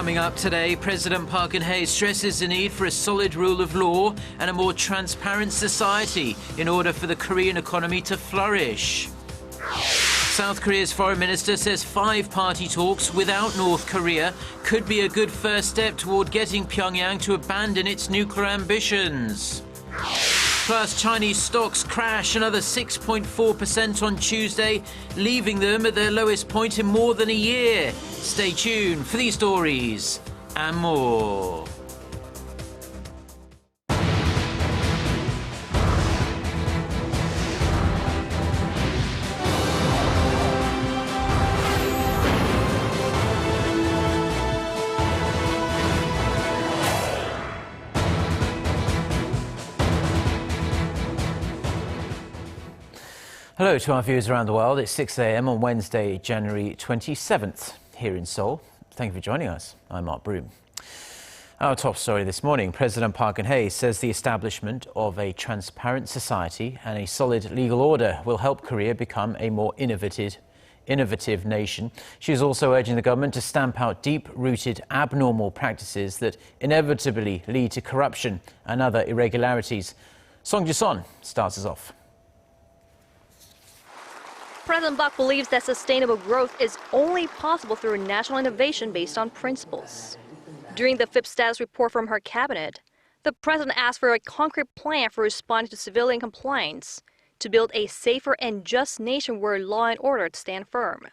Coming up today, President Park Geun-hye stresses the need for a solid rule of law and a more transparent society in order for the Korean economy to flourish. South Korea's foreign minister says five-party talks without North Korea could be a good first step toward getting Pyongyang to abandon its nuclear ambitions. Plus, Chinese stocks crash another 6.4% on Tuesday, leaving them at their lowest point in more than a year. Stay tuned for these stories and more. Hello to our viewers around the world. It's 6 a.m. on Wednesday, January 27th, here in Seoul. Thank you for joining us. I'm Mark Broom. Our top story this morning, President Park Geun-hye says the establishment of a transparent society and a solid legal order will help Korea become a more innovative nation. She is also urging the government to stamp out deep-rooted abnormal practices that inevitably lead to corruption and other irregularities. Song Ji-son starts us off. President Park believes that sustainable growth is only possible through national innovation based on principles. During the fifth status report from her cabinet, the president asked for a concrete plan for responding to civilian complaints to build a safer and just nation where law and order stand firm.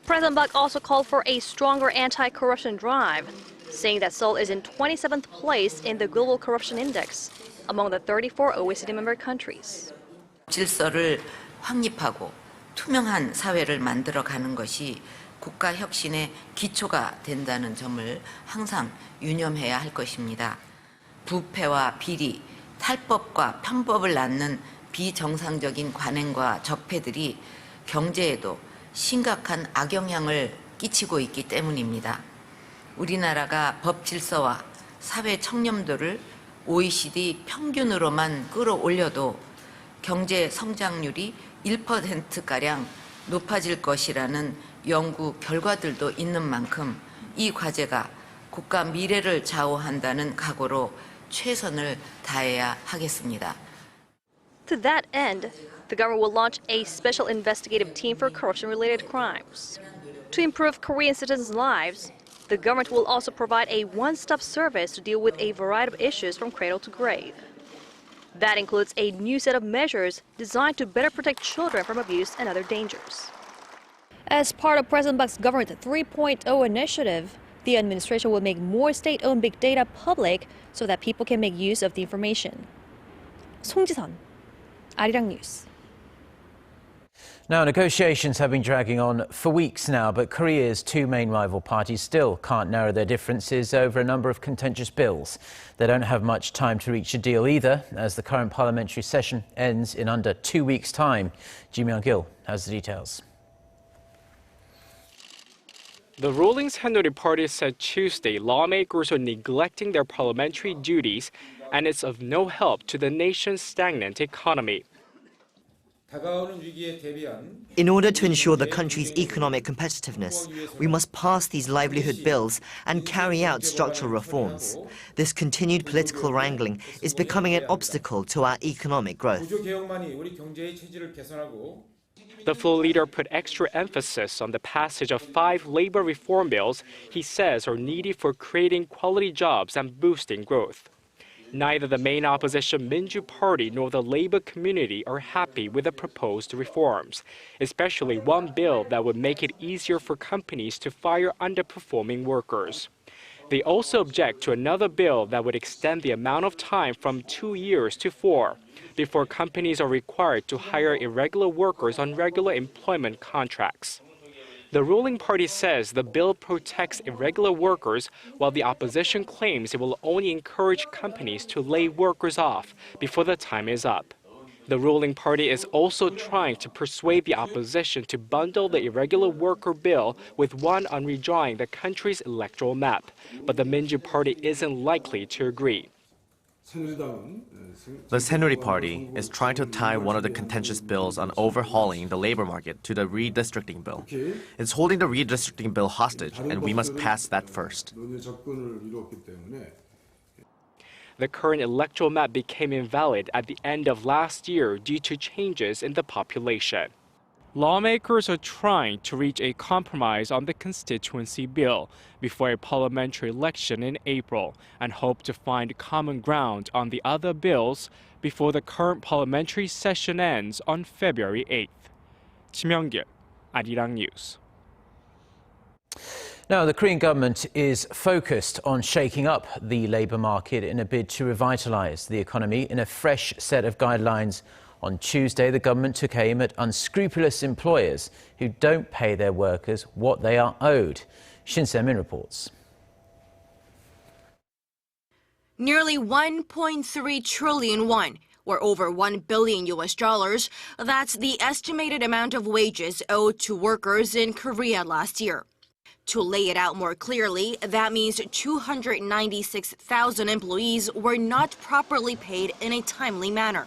President Park also called for a stronger anti-corruption drive, saying that Seoul is in 27th place in the Global Corruption Index among the 34 OECD member countries. 질서를 확립하고 투명한 사회를 만들어가는 것이 국가 혁신의 기초가 된다는 점을 항상 유념해야 할 것입니다. 부패와 비리, 탈법과 편법을 낳는 비정상적인 관행과 적폐들이 경제에도 심각한 악영향을 끼치고 있기 때문입니다. 우리나라가 법 질서와 사회 청렴도를 OECD 평균으로만 끌어올려도 경제 성장률이 1%가량 높아질 것이라는 연구 결과들도 있는 만큼 이 과제가 국가 미래를 좌우한다는 각오로 최선을 다해야 하겠습니다. To that end, the government will launch a special investigative team for corruption-related crimes. To improve Korean citizens' lives, the government will also provide a one-stop service to deal with a variety of issues from cradle to grave. That includes a new set of measures designed to better protect children from abuse and other dangers. As part of President Park's Government 3.0 initiative, the administration will make more state-owned big data public so that people can make use of the information. Song Ji-son, Arirang News. Now, negotiations have been dragging on for weeks now, but Korea's two main rival parties still can't narrow their differences over a number of contentious bills. They don't have much time to reach a deal either, as the current parliamentary session ends in under 2 weeks' time. Ji Myung-gil has the details. The ruling Saenuri party said Tuesday lawmakers are neglecting their parliamentary duties and it's of no help to the nation's stagnant economy. In order to ensure the country's economic competitiveness, we must pass these livelihood bills and carry out structural reforms. This continued political wrangling is becoming an obstacle to our economic growth. The floor leader put extra emphasis on the passage of 5 labor reform bills he says are needed for creating quality jobs and boosting growth. Neither the main opposition Minju Party nor the labor community are happy with the proposed reforms, especially one bill that would make it easier for companies to fire underperforming workers. They also object to another bill that would extend the amount of time from 2 years to 4 before companies are required to hire irregular workers on regular employment contracts. The ruling party says the bill protects irregular workers, while the opposition claims it will only encourage companies to lay workers off before the time is up. The ruling party is also trying to persuade the opposition to bundle the irregular worker bill with one on redrawing the country's electoral map, but the Minju party isn't likely to agree. The Saenuri Party is trying to tie one of the contentious bills on overhauling the labor market to the redistricting bill. It's holding the redistricting bill hostage, and we must pass that first. The current electoral map became invalid at the end of last year due to changes in the population. Lawmakers are trying to reach a compromise on the constituency bill before a parliamentary election in April and hope to find common ground on the other bills before the current parliamentary session ends on February 8th. Chimyeong-gil, Arirang News. Now, the Korean government is focused on shaking up the labour market in a bid to revitalise the economy in a fresh set of guidelines. On Tuesday, the government took aim at unscrupulous employers who don't pay their workers what they are owed. Shin Se-min reports. Nearly 1.3 trillion won, or over $1 billion US. That's the estimated amount of wages owed to workers in Korea last year. To lay it out more clearly, that means 296,000 employees were not properly paid in a timely manner.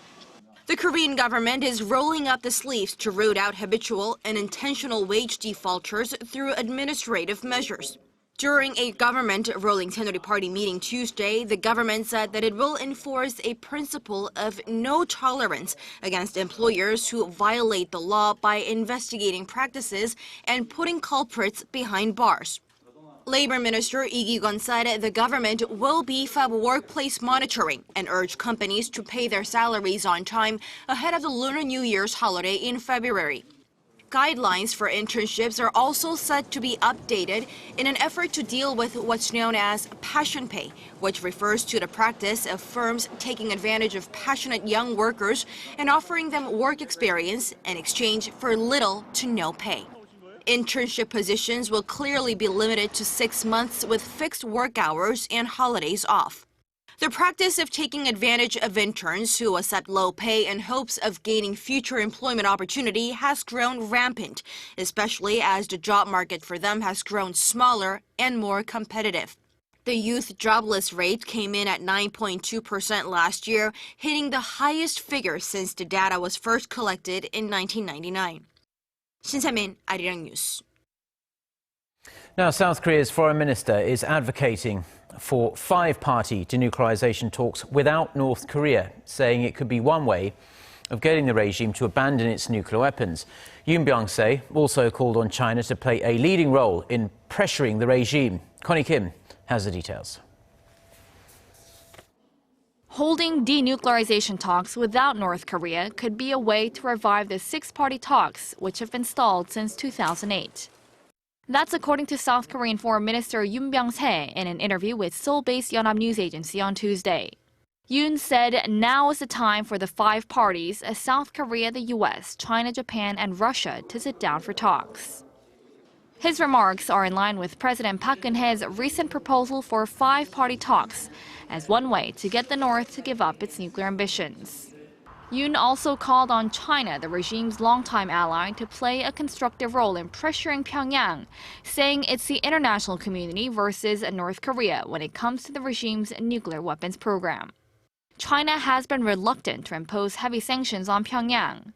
The Korean government is rolling up the sleeves to root out habitual and intentional wage defaulters through administrative measures. During a government ruling Saenuri Party meeting Tuesday, the government said that it will enforce a principle of no tolerance against employers who violate the law by investigating practices and putting culprits behind bars. Labor Minister Lee Ki-gon said the government will beef up workplace monitoring and urge companies to pay their salaries on time ahead of the Lunar New Year's holiday in February. Guidelines for internships are also set to be updated in an effort to deal with what's known as passion pay, which refers to the practice of firms taking advantage of passionate young workers and offering them work experience in exchange for little to no pay. Internship positions will clearly be limited to 6 months with fixed work hours and holidays off. The practice of taking advantage of interns who accept low pay in hopes of gaining future employment opportunity has grown rampant, especially as the job market for them has grown smaller and more competitive. The youth jobless rate came in at 9.2% last year, hitting the highest figure since the data was first collected in 1999. Shin Se-min, Arirang News. Now, South Korea's foreign minister is advocating for five-party denuclearization talks without North Korea, saying it could be one way of getting the regime to abandon its nuclear weapons. Yoon Byung-se also called on China to play a leading role in pressuring the regime. Connie Kim has the details. Holding denuclearization talks without North Korea could be a way to revive the six-party talks, which have been stalled since 2008. That's according to South Korean Foreign Minister Yoon Byung-se in an interview with Seoul-based Yonhap News Agency on Tuesday. Yoon said now is the time for the five parties, South Korea, the US, China, Japan, and Russia, to sit down for talks. His remarks are in line with President Park Geun-hye's recent proposal for five-party talks as one way to get the North to give up its nuclear ambitions. Yoon also called on China, the regime's longtime ally, to play a constructive role in pressuring Pyongyang, saying it's the international community versus North Korea when it comes to the regime's nuclear weapons program. China has been reluctant to impose heavy sanctions on Pyongyang.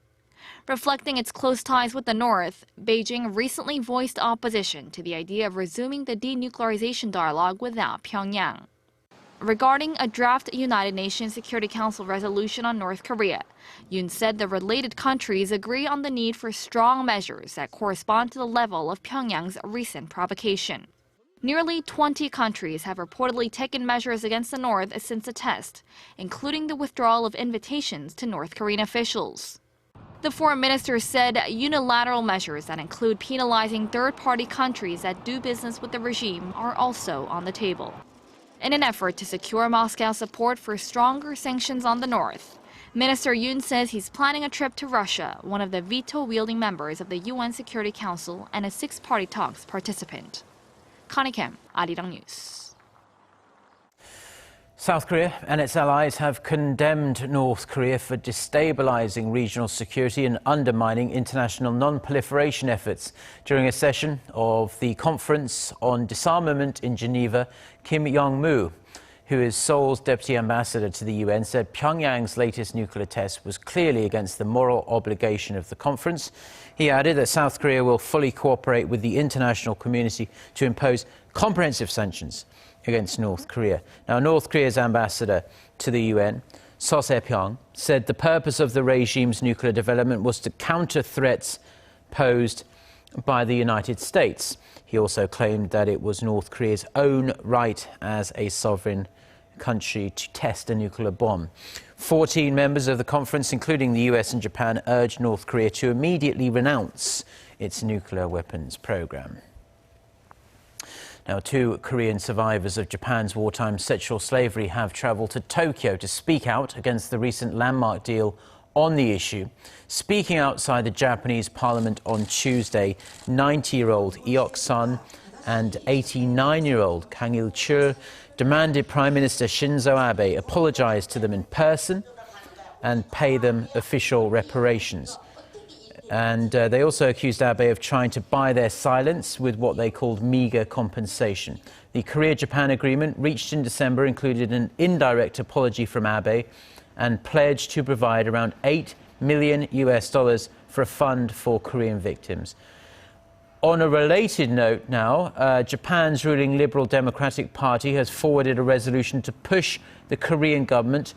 Reflecting its close ties with the North, Beijing recently voiced opposition to the idea of resuming the denuclearization dialogue without Pyongyang. Regarding a draft United Nations Security Council resolution on North Korea, Yoon said the related countries agree on the need for strong measures that correspond to the level of Pyongyang's recent provocation. Nearly 20 countries have reportedly taken measures against the North since the test, including the withdrawal of invitations to North Korean officials. The foreign minister said unilateral measures that include penalizing third-party countries that do business with the regime are also on the table. In an effort to secure Moscow's support for stronger sanctions on the North, Minister Yoon says he's planning a trip to Russia, one of the veto-wielding members of the UN Security Council and a six-party talks participant. Connie Kim, Arirang News. South Korea and its allies have condemned North Korea for destabilizing regional security and undermining international non-proliferation efforts. During a session of the Conference on Disarmament in Geneva, Kim Yong-moo, who is Seoul's deputy ambassador to the UN, said Pyongyang's latest nuclear test was clearly against the moral obligation of the conference. He added that South Korea will fully cooperate with the international community to impose comprehensive sanctions against North Korea. Now, North Korea's ambassador to the UN, So Se-pyong, said the purpose of the regime's nuclear development was to counter threats posed by the United States. He also claimed that it was North Korea's own right as a sovereign country to test a nuclear bomb. 14 members of the conference, including the US and Japan, urged North Korea to immediately renounce its nuclear weapons program. Now, 2 Korean survivors of Japan's wartime sexual slavery have travelled to Tokyo to speak out against the recent landmark deal on the issue. Speaking outside the Japanese parliament on Tuesday, 90-year-old Iok-sun and 89-year-old Kang Il-chul demanded Prime Minister Shinzo Abe apologise to them in person and pay them official reparations. And they also accused Abe of trying to buy their silence with what they called meagre compensation. The Korea-Japan agreement reached in December included an indirect apology from Abe and pledged to provide around $8 million for a fund for Korean victims. On a related note now, Japan's ruling Liberal Democratic Party has forwarded a resolution to push the Korean government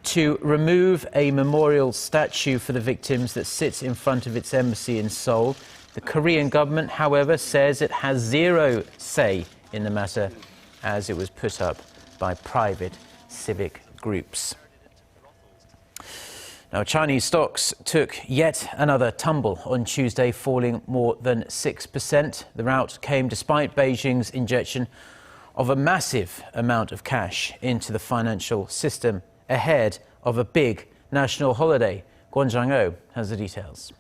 to remove a memorial statue for the victims that sits in front of its embassy in Seoul. The Korean government, however, says it has zero say in the matter as it was put up by private civic groups. Now, Chinese stocks took yet another tumble on Tuesday, falling more than 6%. The rout came despite Beijing's injection of a massive amount of cash into the financial system ahead of a big national holiday. Kwon Jang-oh has the details.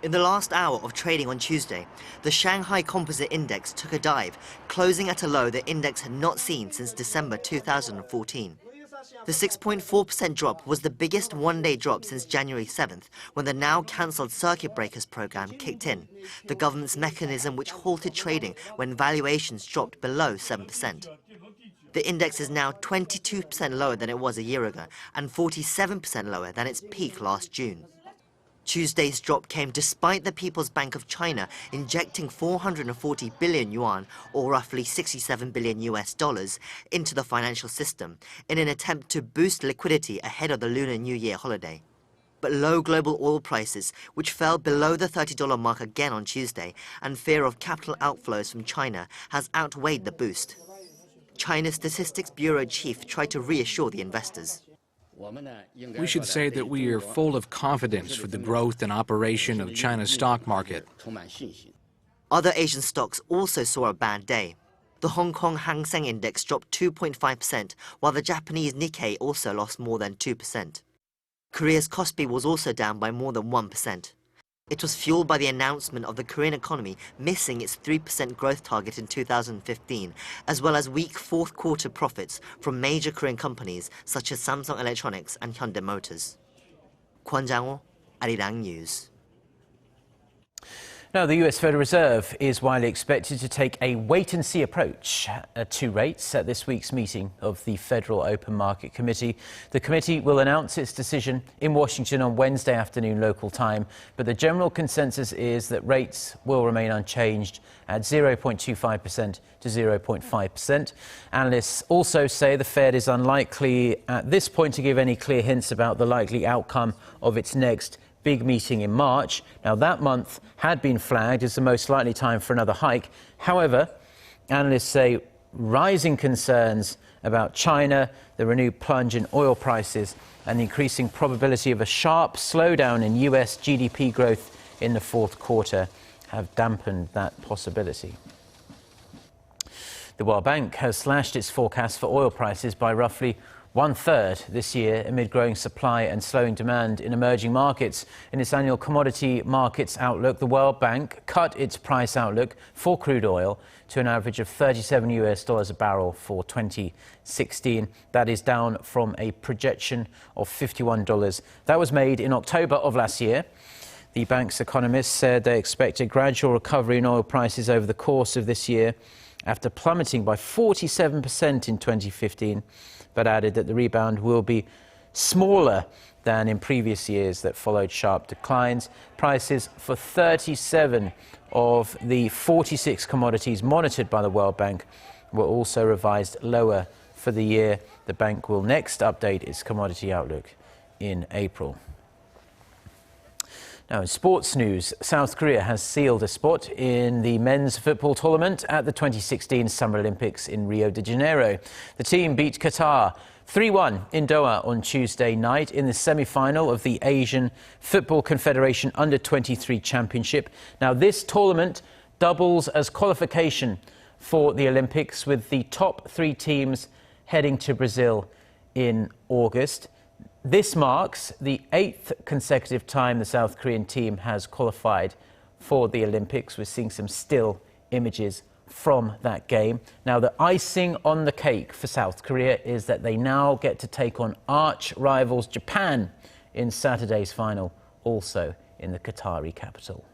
In the last hour of trading on Tuesday, the Shanghai Composite Index took a dive, closing at a low the index had not seen since December 2014. The 6.4% drop was the biggest one-day drop since January 7th, when the now-cancelled circuit breakers program kicked in, the government's mechanism which halted trading when valuations dropped below 7%. The index is now 22% lower than it was a year ago and 47% lower than its peak last June. Tuesday's drop came despite the People's Bank of China injecting 440 billion yuan, or roughly $67 billion into the financial system in an attempt to boost liquidity ahead of the Lunar New Year holiday. But low global oil prices, which fell below the $30 mark again on Tuesday, and fear of capital outflows from China has outweighed the boost. China's Statistics Bureau chief tried to reassure the investors. We should say that we are full of confidence for the growth and operation of China's stock market. Other Asian stocks also saw a bad day. The Hong Kong Hang Seng Index dropped 2.5%, while the Japanese Nikkei also lost more than 2%. Korea's Kospi was also down by more than 1%. It was fueled by the announcement of the Korean economy missing its 3% growth target in 2015, as well as weak fourth-quarter profits from major Korean companies such as Samsung Electronics and Hyundai Motors. Kwon Jang-oh, Arirang News. Now, the US Federal Reserve is widely expected to take a wait-and-see approach to rates at this week's meeting of the Federal Open Market Committee. The committee will announce its decision in Washington on Wednesday afternoon local time, but the general consensus is that rates will remain unchanged at 0.25% to 0.5%. Analysts also say the Fed is unlikely at this point to give any clear hints about the likely outcome of its next big meeting in March. Now, that month had been flagged as the most likely time for another hike. However, analysts say rising concerns about China, the renewed plunge in oil prices, and the increasing probability of a sharp slowdown in US GDP growth in the fourth quarter have dampened that possibility. The World Bank has slashed its forecast for oil prices by roughly one-third this year amid growing supply and slowing demand in emerging markets. In its annual commodity markets outlook, the World Bank cut its price outlook for crude oil to an average of $37 a barrel for 2016. That is down from a projection of $51. That was made in October of last year. The bank's economists said they expect a gradual recovery in oil prices over the course of this year, after plummeting by 47% in 2015, but added that the rebound will be smaller than in previous years that followed sharp declines. Prices for 37 of the 46 commodities monitored by the World Bank were also revised lower for the year. The bank will next update its commodity outlook in April. Now, in sports news, South Korea has sealed a spot in the men's football tournament at the 2016 Summer Olympics in Rio de Janeiro. The team beat Qatar 3-1 in Doha on Tuesday night in the semi-final of the Asian Football Confederation Under-23 Championship. Now, this tournament doubles as qualification for the Olympics, with the top 3 teams heading to Brazil in August. This marks the 8th consecutive time the South Korean team has qualified for the Olympics. We're seeing some still images from that game. Now, the icing on the cake for South Korea is that they now get to take on arch rivals Japan in Saturday's final, also in the Qatari capital.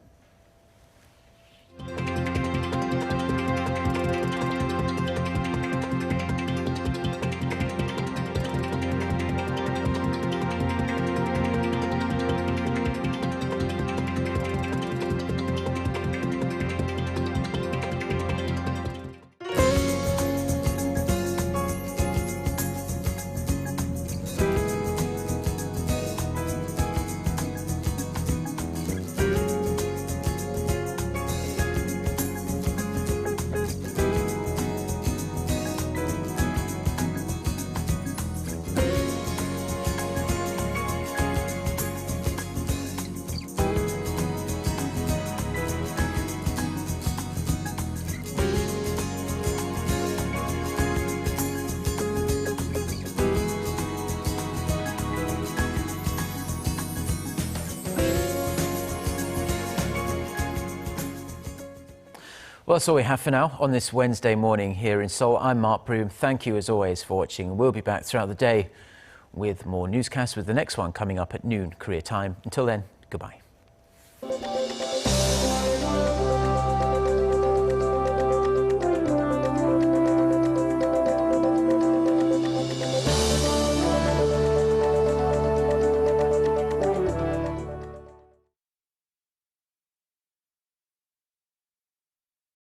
Well, that's all we have for now on this Wednesday morning here in Seoul. I'm Mark Broom. Thank you as always for watching. We'll be back throughout the day with more newscasts, with the next one coming up at noon Korea time. Until then, goodbye.